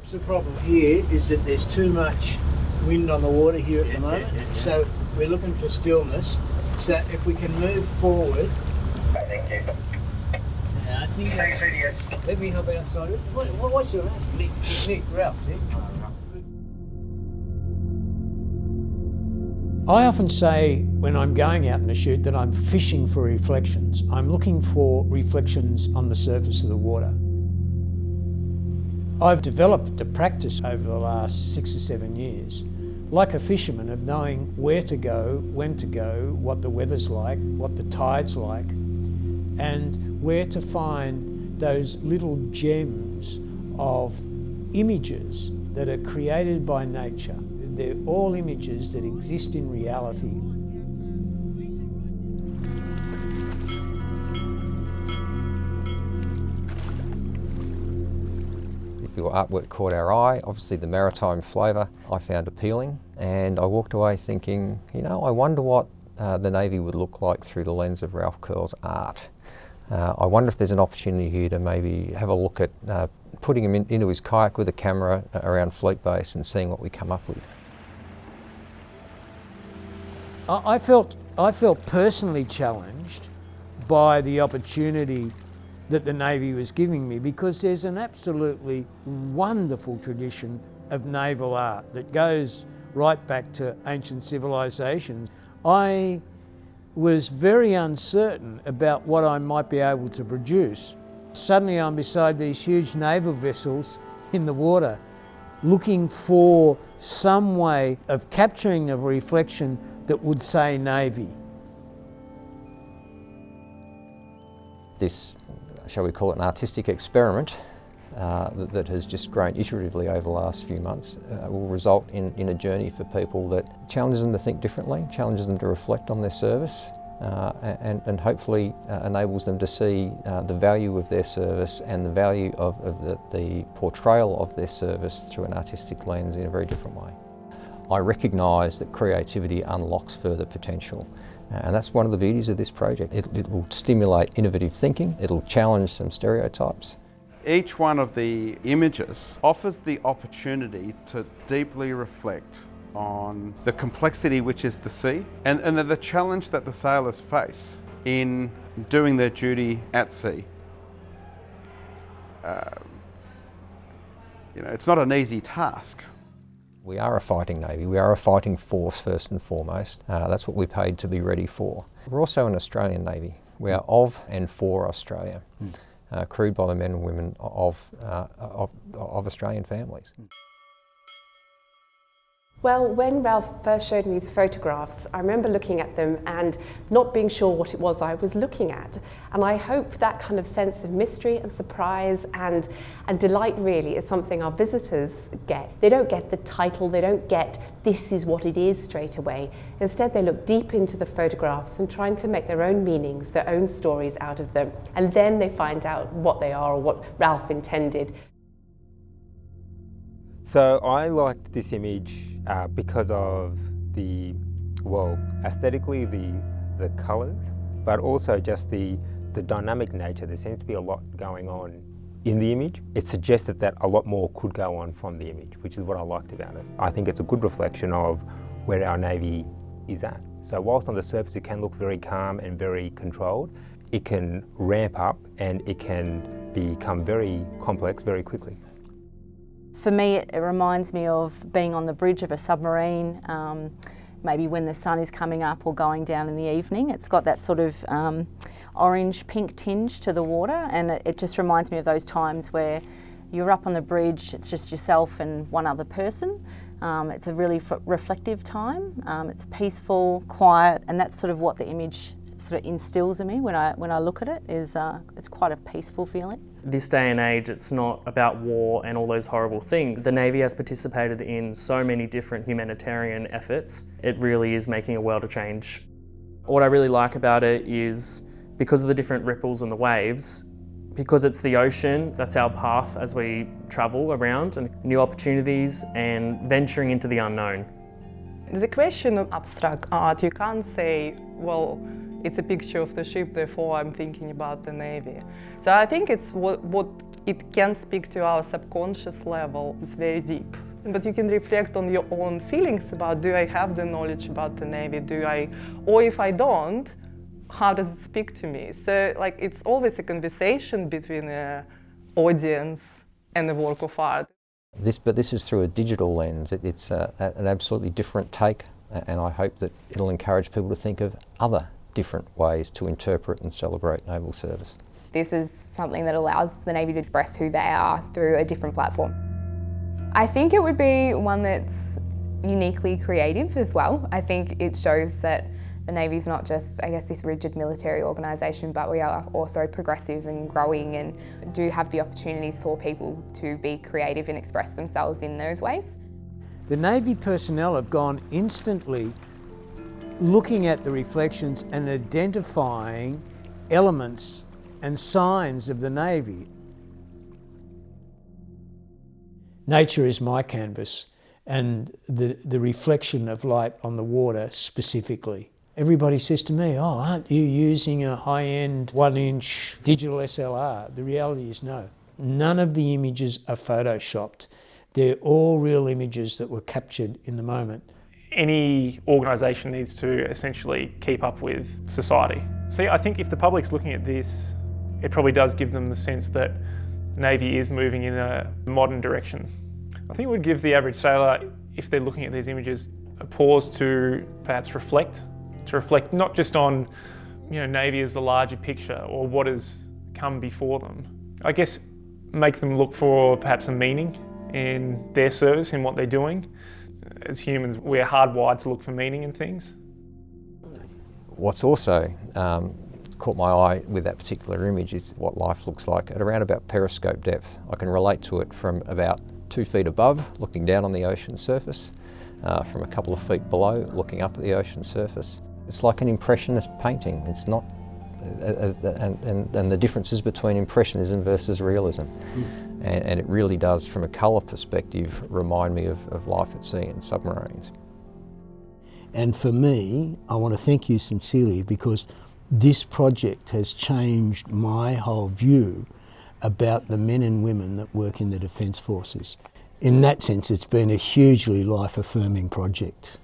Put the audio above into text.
What's the problem here is that there's too much wind on the water here at the moment, so we're looking for stillness. So if we can move forward. Thank you. I think that's, let me help outside. What's your name? Nick, Ralph. Nick. I often say when I'm going out in a shoot that I'm fishing for reflections. I'm looking for reflections on the surface of the water. I've developed a practice over the last 6 or 7 years, like a fisherman, of knowing where to go, when to go, what the weather's like, what the tide's like, and where to find those little gems of images that are created by nature. They're all images that exist in reality. Your artwork caught our eye, obviously the maritime flavour I found appealing, and I walked away thinking, you know, I wonder what the Navy would look like through the lens of Ralph Kerle's art. I wonder if there's an opportunity here to maybe have a look at putting him into his kayak with a camera around Fleet Base and seeing what we come up with. I felt personally challenged by the opportunity that the Navy was giving me, because there's an absolutely wonderful tradition of naval art that goes right back to ancient civilizations. I was very uncertain about what I might be able to produce. Suddenly I'm beside these huge naval vessels in the water, looking for some way of capturing a reflection that would say Navy. This, shall we call it an artistic experiment, that has just grown iteratively over the last few months, will result in a journey for people that challenges them to think differently, challenges them to reflect on their service, and hopefully enables them to see the value of their service and the value of the portrayal of their service through an artistic lens in a very different way. I recognise that creativity unlocks further potential, and that's one of the beauties of this project. It will stimulate innovative thinking, it'll challenge some stereotypes. Each one of the images offers the opportunity to deeply reflect on the complexity which is the sea, and the challenge that the sailors face in doing their duty at sea. It's not an easy task. We are a fighting Navy, we are a fighting force first and foremost. That's what we're paid to be ready for. We're also an Australian Navy. We are of and for Australia, crewed by the men and women of Australian families. Well, when Ralph first showed me the photographs, I remember looking at them and not being sure what it was I was looking at. And I hope that kind of sense of mystery and surprise and delight really is something our visitors get. They don't get the title, they don't get this is what it is straight away. Instead, they look deep into the photographs and trying to make their own meanings, their own stories out of them. And then they find out what they are or what Ralph intended. So I liked this image because of aesthetically the colours, but also just the dynamic nature. There seems to be a lot going on in the image. It suggested that a lot more could go on from the image, which is what I liked about it. I think it's a good reflection of where our Navy is at. So whilst on the surface it can look very calm and very controlled, it can ramp up and it can become very complex very quickly. For me, it reminds me of being on the bridge of a submarine, maybe when the sun is coming up or going down in the evening. It's got that sort of orange-pink tinge to the water, and it just reminds me of those times where you're up on the bridge, it's just yourself and one other person. It's a really reflective time. It's peaceful, quiet, and that's sort of what the image sort of instills in me when I look at it. It's quite a peaceful feeling. This day and age, it's not about war and all those horrible things. The Navy has participated in so many different humanitarian efforts. It really is making a world of change. What I really like about it is because of the different ripples and the waves, because it's the ocean, that's our path as we travel around, and new opportunities and venturing into the unknown. The question of abstract art, you can't say, well, It's a picture of the ship, therefore I'm thinking about the Navy. So I think it's what it can speak to our subconscious level. It's very deep. But you can reflect on your own feelings about, do I have the knowledge about the Navy? Or if I don't, how does it speak to me? So like it's always a conversation between an audience and a work of art. But this is through a digital lens. It's an absolutely different take, and I hope that it'll encourage people to think of other different ways to interpret and celebrate naval service. This is something that allows the Navy to express who they are through a different platform. I think it would be one that's uniquely creative as well. I think it shows that the Navy is not just, I guess, this rigid military organisation, but we are also progressive and growing and do have the opportunities for people to be creative and express themselves in those ways. The Navy personnel have gone instantly looking at the reflections and identifying elements and signs of the Navy. Nature is my canvas, and the reflection of light on the water specifically. Everybody says to me, oh, aren't you using a high-end 1-inch digital SLR? The reality is no. None of the images are photoshopped. They're all real images that were captured in the moment. Any organisation needs to essentially keep up with society. See, I think if the public's looking at this, it probably does give them the sense that Navy is moving in a modern direction. I think it would give the average sailor, if they're looking at these images, a pause to perhaps reflect not just on, Navy as the larger picture or what has come before them. I guess make them look for perhaps a meaning in their service, in what they're doing. As humans, we're hardwired to look for meaning in things. What's also caught my eye with that particular image is what life looks like at around about periscope depth. I can relate to it from about 2 feet above, looking down on the ocean surface, from a couple of feet below, looking up at the ocean surface. It's like an impressionist painting. It's not, and the differences between impressionism versus realism. And it really does, from a colour perspective, remind me of life at sea and submarines. And for me, I want to thank you sincerely, because this project has changed my whole view about the men and women that work in the Defence Forces. In that sense, it's been a hugely life-affirming project.